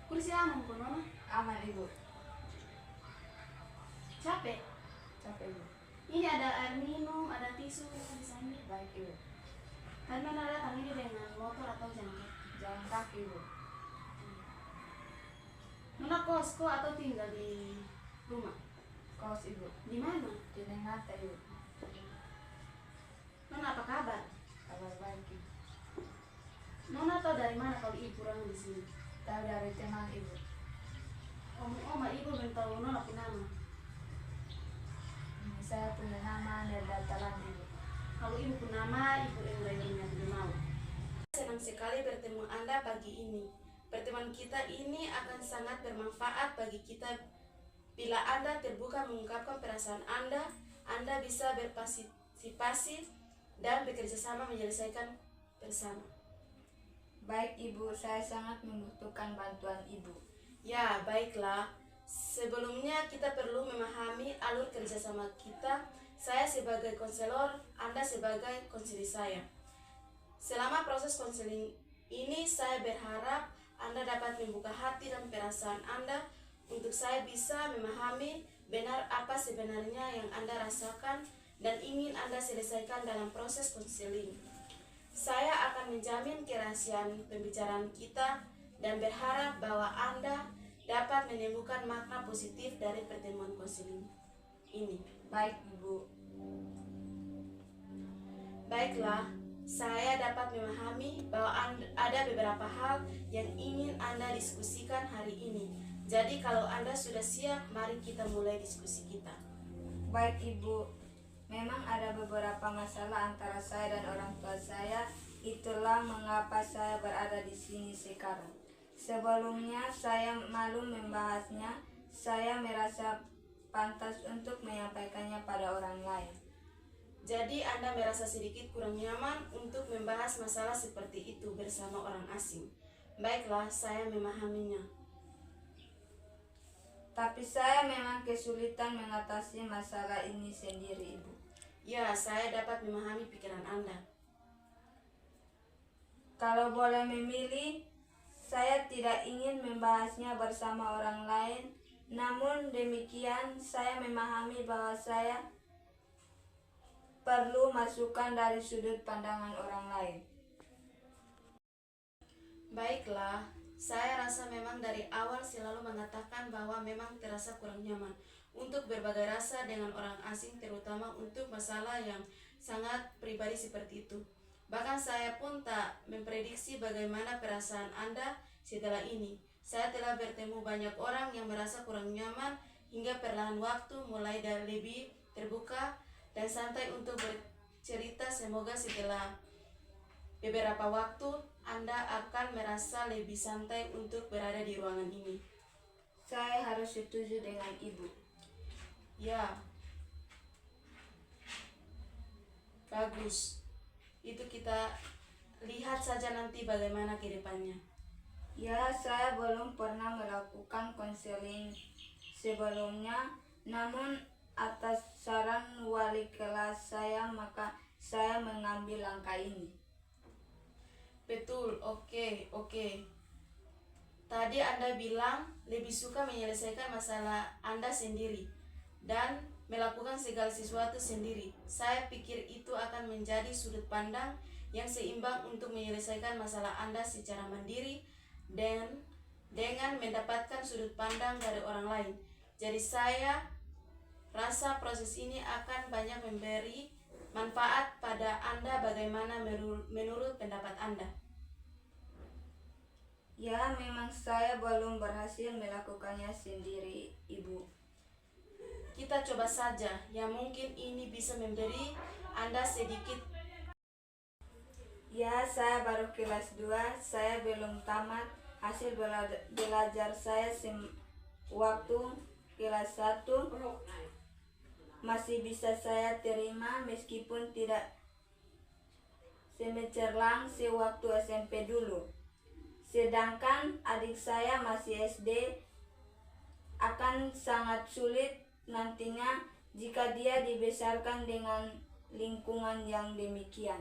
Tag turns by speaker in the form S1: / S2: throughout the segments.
S1: Kursi aman kok, Nona?
S2: Aman Ibu.
S1: Capek?
S2: Capek Ibu.
S1: Ini ada air minum, ada tisu di sana.
S2: Baik Ibu.
S1: Kan Nona datang ini dengan motor atau jalan?
S2: Jalan kaki Ibu.
S1: Nona kos kok atau tinggal di rumah?
S2: Kos Ibu.
S1: Di mana?
S2: Di Ternate Ibu.
S1: Nona apa kabar?
S2: Kabar baik Ibu.
S1: Nona tahu dari mana kalau ibu orang di sini?
S2: Tahu dari teman Ibu.
S1: Oma ibu belum tahu Nona punya nama.
S2: Saya punya nama Nerdatalan Ibu.
S1: Kalau ibu punya nama, ibu yang lainnya belum mau. Senang sekali bertemu Anda pagi ini. Pertemuan kita ini akan sangat bermanfaat bagi kita. Bila Anda terbuka mengungkapkan perasaan Anda bisa berpartisipasi dan bekerja sama menyelesaikan bersama.
S2: Baik Ibu, saya sangat membutuhkan bantuan Ibu.
S1: Ya, baiklah. Sebelumnya kita perlu memahami alur kerjasama kita. Saya sebagai konselor, Anda sebagai konselor saya. Selama proses konseling ini, saya berharap Anda dapat membuka hati dan perasaan Anda untuk saya bisa memahami benar apa sebenarnya yang Anda rasakan dan ingin Anda selesaikan dalam proses konseling. Saya akan menjamin kerahasiaan pembicaraan kita dan berharap bahwa Anda dapat menemukan makna positif dari pertemuan konseling ini.
S2: Baik Ibu.
S1: Baiklah, saya dapat memahami bahwa ada beberapa hal yang ingin Anda diskusikan hari ini. Jadi kalau Anda sudah siap, mari kita mulai diskusi kita.
S2: Baik Ibu. Memang ada beberapa masalah antara saya dan orang tua saya. Itulah mengapa saya berada di sini sekarang. Sebelumnya saya malu membahasnya. Saya merasa pantas untuk menyampaikannya pada orang lain.
S1: Jadi Anda merasa sedikit kurang nyaman untuk membahas masalah seperti itu bersama orang asing. Baiklah, saya memahaminya.
S2: Tapi saya memang kesulitan mengatasi masalah ini sendiri Ibu.
S1: Ya, saya dapat memahami pikiran Anda.
S2: Kalau boleh memilih, saya tidak ingin membahasnya bersama orang lain. Namun demikian, saya memahami bahwa saya perlu masukan dari sudut pandangan orang lain.
S1: Baiklah, saya rasa memang dari awal selalu mengatakan bahwa memang terasa kurang nyaman untuk berbagi rasa dengan orang asing, terutama untuk masalah yang sangat pribadi seperti itu. Bahkan saya pun tak memprediksi bagaimana perasaan Anda setelah ini. Saya telah bertemu banyak orang yang merasa kurang nyaman hingga perlahan waktu mulai dari lebih terbuka dan santai untuk bercerita. Semoga setelah beberapa waktu Anda akan merasa lebih santai untuk berada di ruangan ini.
S2: Saya harus setuju dengan Ibu.
S1: Ya, bagus. Itu kita lihat saja nanti bagaimana ke depannya.
S2: Ya, saya belum pernah melakukan konseling sebelumnya, namun atas saran wali kelas saya, maka saya mengambil langkah ini.
S1: Betul, oke. Tadi Anda bilang lebih suka menyelesaikan masalah Anda sendiri dan melakukan segala sesuatu sendiri. Saya pikir itu akan menjadi sudut pandang yang seimbang untuk menyelesaikan masalah Anda secara mandiri dan dengan mendapatkan sudut pandang dari orang lain. Jadi saya rasa proses ini akan banyak memberi manfaat pada Anda. Bagaimana menurut pendapat Anda?
S2: Ya, memang saya belum berhasil melakukannya sendiri, Ibu.
S1: Kita coba saja, ya mungkin ini bisa memberi Anda sedikit.
S2: Ya, saya baru kelas 2, saya belum tamat. Hasil belajar saya waktu kelas 1 masih bisa saya terima meskipun tidak semencerlang sewaktu SMP dulu. Sedangkan adik saya masih SD, akan sangat sulit nantinya jika dia dibesarkan dengan lingkungan yang demikian.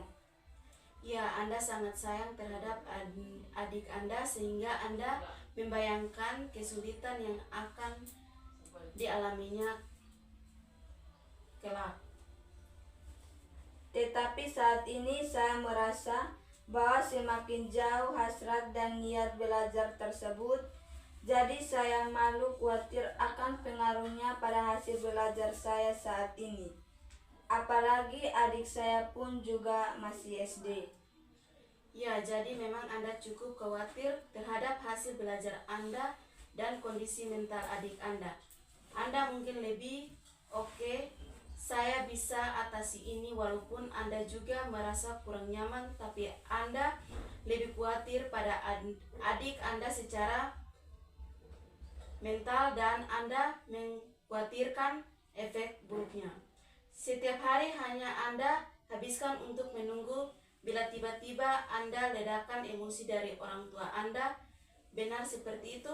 S1: Ya, Anda sangat sayang terhadap adik Anda sehingga Anda membayangkan kesulitan yang akan dialaminya kelak.
S2: Tetapi saat ini saya merasa bahwa semakin jauh hasrat dan niat belajar tersebut, jadi saya malu khawatir akan pengaruhnya pada hasil belajar saya saat ini. Apalagi adik saya pun juga masih SD.
S1: Ya, jadi memang Anda cukup khawatir terhadap hasil belajar Anda dan kondisi mental adik Anda. Anda mungkin lebih oke, saya bisa atasi ini walaupun Anda juga merasa kurang nyaman, tapi Anda lebih khawatir pada adik Anda secara mental dan Anda mengkhawatirkan efek buruknya. Setiap hari hanya Anda habiskan untuk menunggu bila tiba-tiba Anda ledakan emosi dari orang tua Anda. Benar seperti itu?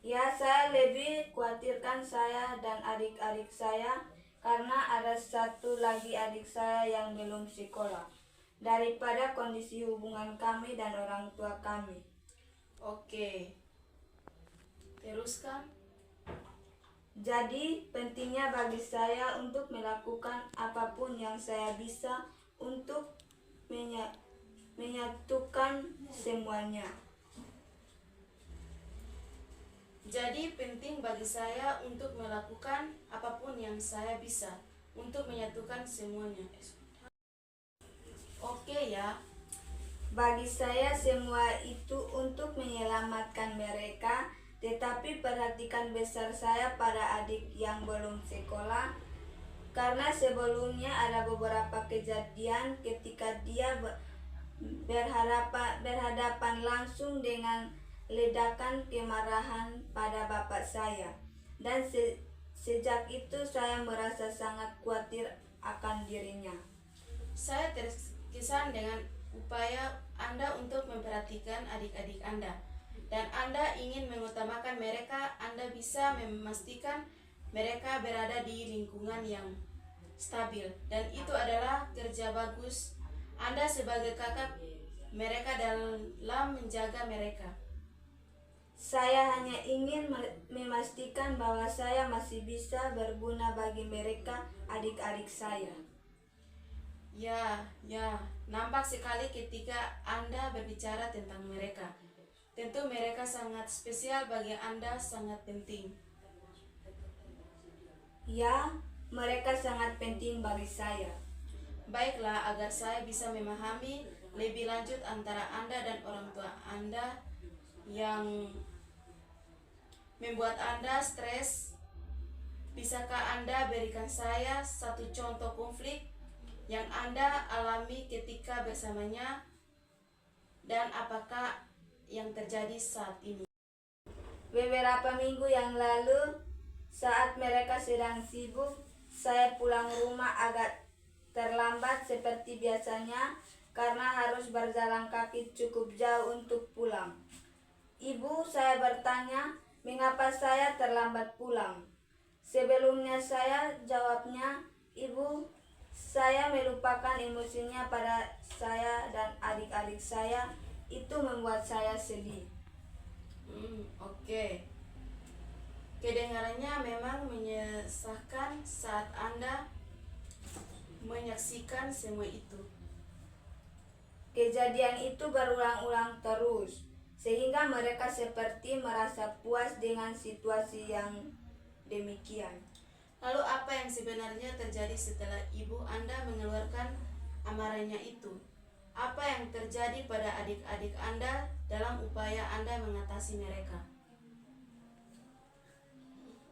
S2: Ya, saya lebih khawatirkan saya dan adik-adik saya karena ada satu lagi adik saya yang belum sekolah daripada kondisi hubungan kami dan orang tua kami.
S1: Oke. Teruskan.
S2: Jadi pentingnya bagi saya untuk melakukan apapun yang saya bisa untuk menyatukan semuanya.
S1: Jadi penting bagi saya untuk melakukan apapun yang saya bisa untuk menyatukan semuanya. Oke ya.
S2: Bagi saya semua itu untuk menyelamatkan mereka, tetapi perhatikan besar saya pada adik yang belum sekolah, karena sebelumnya ada beberapa kejadian ketika dia berhadapan langsung dengan ledakan kemarahan pada bapak saya, dan sejak itu saya merasa sangat khawatir akan dirinya.
S1: Saya terkesan dengan upaya Anda untuk memperhatikan adik-adik Anda, dan Anda ingin mengutamakan mereka. Anda bisa memastikan mereka berada di lingkungan yang stabil, dan itu adalah kerja bagus Anda sebagai kakak mereka dalam menjaga mereka.
S2: Saya hanya ingin memastikan bahwa saya masih bisa berguna bagi mereka, adik-adik saya.
S1: Ya, nampak sekali ketika Anda berbicara tentang mereka. Tentu mereka sangat spesial bagi Anda, sangat penting.
S2: Ya, mereka sangat penting bagi saya.
S1: Baiklah, agar saya bisa memahami lebih lanjut antara Anda dan orang tua Anda yang membuat Anda stres, bisakah Anda berikan saya satu contoh konflik yang Anda alami ketika bersamanya, dan apakah yang terjadi saat ini?
S2: Beberapa minggu yang lalu, saat mereka sedang sibuk, saya pulang rumah agak terlambat seperti biasanya karena harus berjalan kaki cukup jauh untuk pulang. Ibu saya bertanya, mengapa saya terlambat pulang? Sebelumnya saya jawabnya, "Ibu, saya melupakan emosinya pada saya dan adik-adik saya. Itu membuat saya sedih."
S1: Oke. Kedengarannya memang menyesakkan saat Anda menyaksikan semua itu.
S2: Kejadian itu berulang-ulang terus, sehingga mereka seperti merasa puas dengan situasi yang demikian.
S1: Lalu apa yang sebenarnya terjadi setelah ibu Anda mengeluarkan amarahnya itu? Apa yang terjadi pada adik-adik Anda dalam upaya Anda mengatasi mereka?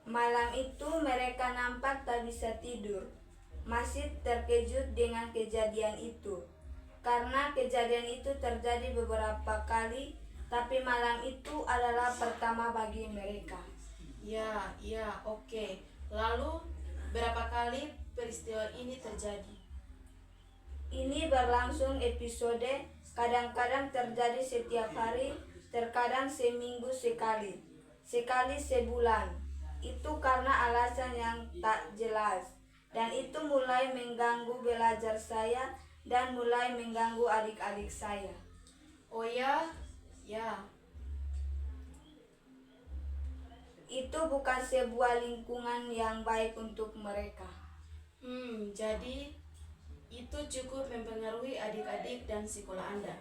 S2: Malam itu mereka nampak tak bisa tidur, masih terkejut dengan kejadian itu. Karena kejadian itu terjadi beberapa kali, tapi malam itu adalah pertama bagi mereka.
S1: Ya, oke. Lalu, berapa kali peristiwa ini terjadi?
S2: Ini berlangsung episode, kadang-kadang terjadi setiap hari, terkadang seminggu sekali sebulan. Itu karena alasan yang tak jelas, dan itu mulai mengganggu belajar saya dan mulai mengganggu adik-adik saya.
S1: Oh ya,
S2: itu bukan sebuah lingkungan yang baik untuk mereka.
S1: Jadi itu cukup mempengaruhi adik-adik dan sekolah Anda.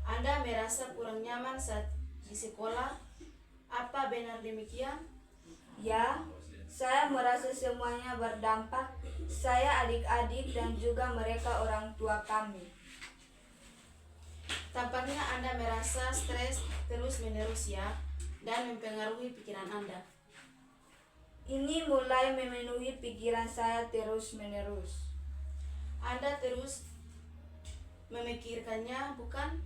S1: Anda merasa kurang nyaman saat di sekolah? Apa benar demikian?
S2: Ya, saya merasa semuanya berdampak. Saya, adik-adik, dan juga mereka orang tua kami.
S1: Tampaknya Anda merasa stres terus-menerus ya, dan mempengaruhi pikiran Anda.
S2: Ini mulai memenuhi pikiran saya terus-menerus.
S1: Anda terus memikirkannya, bukan?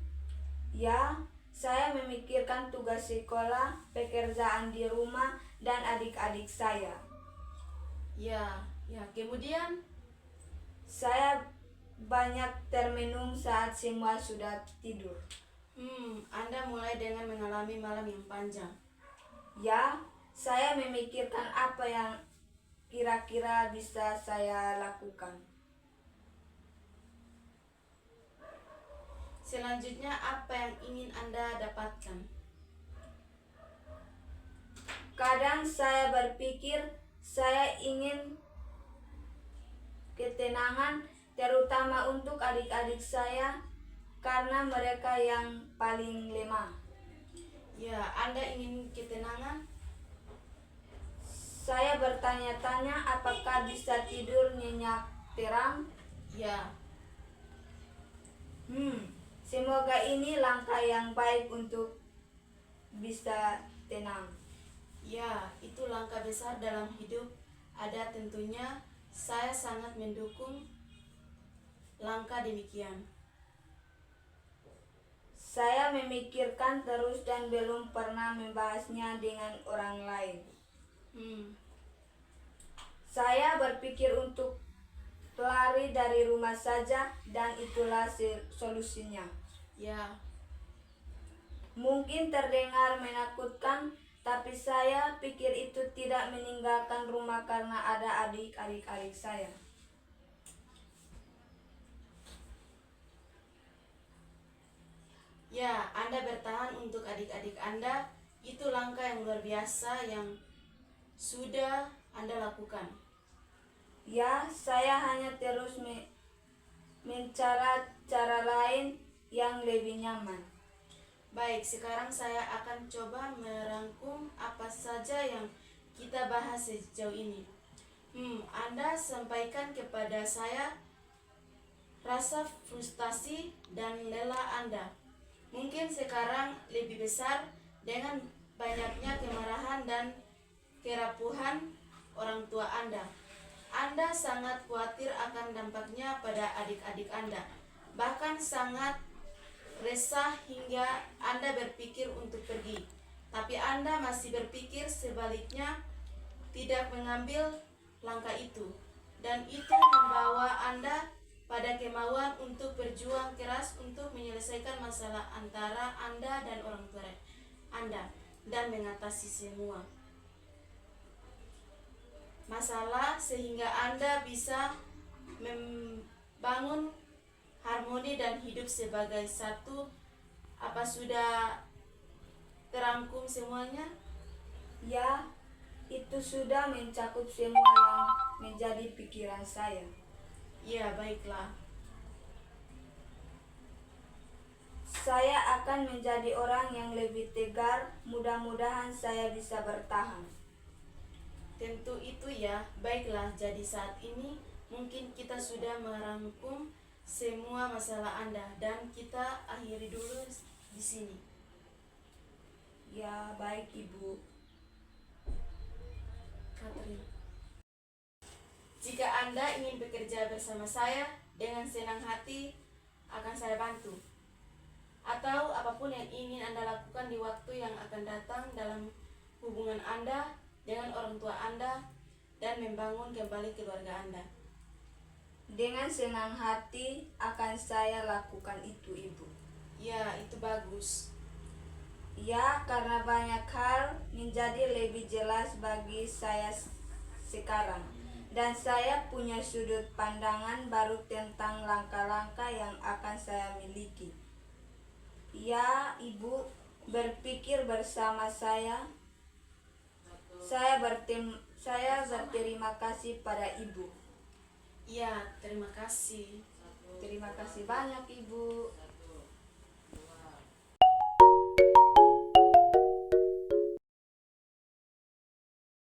S2: Ya, saya memikirkan tugas sekolah, pekerjaan di rumah, dan adik-adik saya.
S1: Ya, kemudian?
S2: Saya banyak termenung saat semua sudah tidur.
S1: Anda mulai dengan mengalami malam yang panjang.
S2: Ya, saya memikirkan apa yang kira-kira bisa saya lakukan.
S1: Selanjutnya, apa yang ingin Anda dapatkan?
S2: Kadang saya berpikir saya ingin ketenangan, terutama untuk adik-adik saya, karena mereka yang paling lemah.
S1: Ya, Anda ingin ketenangan?
S2: Saya bertanya-tanya apakah bisa tidur nyenyak terang.
S1: Ya.
S2: Semoga ini langkah yang baik untuk bisa tenang.
S1: Ya, itu langkah besar dalam hidup. Ada tentunya, saya sangat mendukung langkah demikian.
S2: Saya memikirkan terus dan belum pernah membahasnya dengan orang lain. Saya berpikir untuk lari dari rumah saja, dan itulah solusinya.
S1: Ya.
S2: Mungkin terdengar menakutkan, tapi saya pikir itu tidak meninggalkan rumah karena ada adik-adik saya.
S1: Ya, Anda bertahan untuk adik-adik Anda. Itu langkah yang luar biasa yang sudah Anda lakukan.
S2: Ya, saya hanya terus mencari cara lain yang lebih nyaman.
S1: Baik, sekarang saya akan coba merangkum apa saja yang kita bahas sejauh ini. Anda sampaikan kepada saya rasa frustasi dan lelah Anda. Mungkin sekarang lebih besar dengan banyaknya kemarahan dan kerapuhan orang tua Anda. Anda sangat khawatir akan dampaknya pada adik-adik Anda. Bahkan sangat resah hingga Anda berpikir untuk pergi. Tapi Anda masih berpikir sebaliknya, tidak mengambil langkah itu. Dan itu membawa Anda pada kemauan untuk berjuang keras untuk menyelesaikan masalah antara Anda dan orang tua Anda dan mengatasi semua masalah sehingga Anda bisa membangun harmoni dan hidup sebagai satu. Apa sudah terangkum semuanya?
S2: Ya, itu sudah mencakup semua yang menjadi pikiran saya.
S1: Ya, baiklah.
S2: Saya akan menjadi orang yang lebih tegar. Mudah-mudahan saya bisa bertahan.
S1: Tentu itu ya. Baiklah, jadi saat ini mungkin kita sudah merangkum semua masalah Anda dan kita akhiri dulu di sini.
S2: Ya, baik Ibu.
S1: Catherine. Jika Anda ingin bekerja bersama saya, dengan senang hati akan saya bantu. Atau apapun yang ingin Anda lakukan di waktu yang akan datang dalam hubungan Anda dengan orang tua Anda dan membangun kembali keluarga Anda.
S2: Dengan senang hati akan saya lakukan itu, Ibu.
S1: Ya, itu bagus.
S2: Ya, karena banyak hal menjadi lebih jelas bagi saya sekarang. Dan saya punya sudut pandangan baru tentang langkah-langkah yang akan saya miliki. Ya, Ibu berpikir bersama saya. Saya berterima kasih pada Ibu.
S1: Ya, terima kasih.
S2: Terima kasih banyak Ibu.